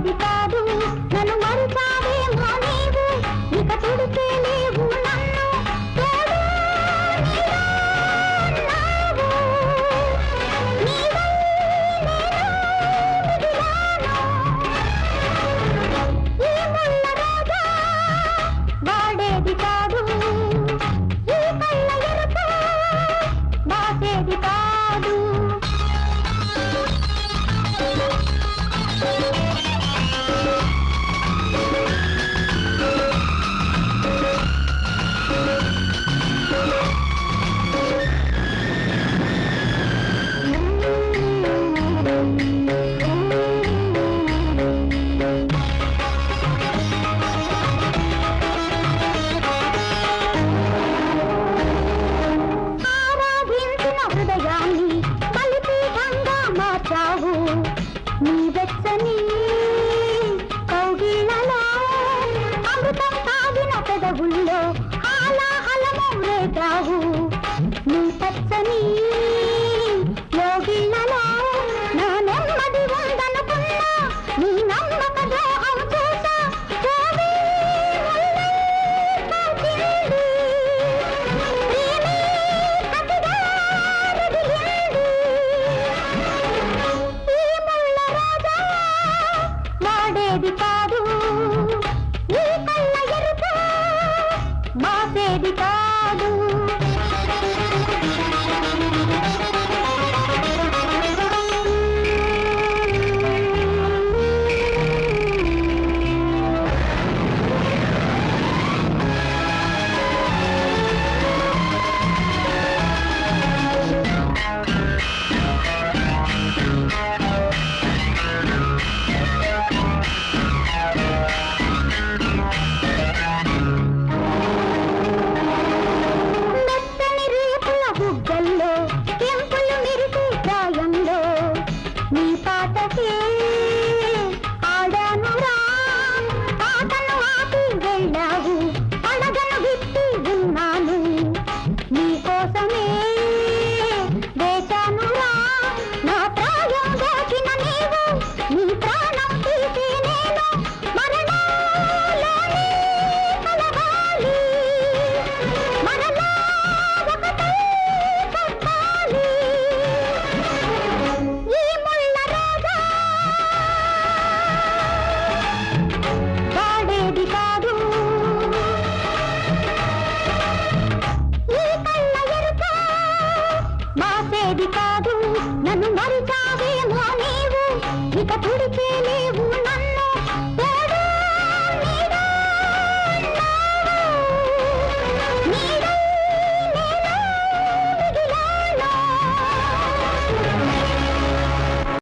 వాడేది కాదు నన్ను మరిచావేమో నీవు ఇక తుడిచే లేవు నన్ను తోడు నీవై నేను మిగిలాను ఈ ముళ్ళ రోజా వాడేది కాదు ఈ కళ్ళ ఎరుక బాసేది కాదు హృదయాన్ని బలిపీఠంగా మార్చావు నీ వెచ్చని కౌగిళ్ళలో అమృతం తాగిన పెదవుల్లో హాలాహలము రేగావు నీ పచ్చని యోగిళ్ళలో నా నెమ్మది ఉందనుకున్నా నీ నమ్మక ద్రోహం చూసా వాడేది కాదు ఈ కళ్ళ ఎరుక బాసేది కాదు మెత్తని రేపుల బుగ్గల్లో కెంపులు మెరిసే ప్రాయంలో నీ పాటకే ఆడానురా పాటను ఆపి వెళ్ళావు అడగను విప్పి ఉన్నాను నీ కోసమే వేచానురా నా ప్రాయం దాచిన నీవు నీ ప్రాణం తీసి నేను మరణాలోనే కలవాలి మరలా ఒకటై కట్టాలి ఈ ముళ్ళ రోజా వాడేది కాదు ఈ కళ్ళ ఎరుక బాసేది కాదు నన్ను మరిచావేమో నీవు ఇక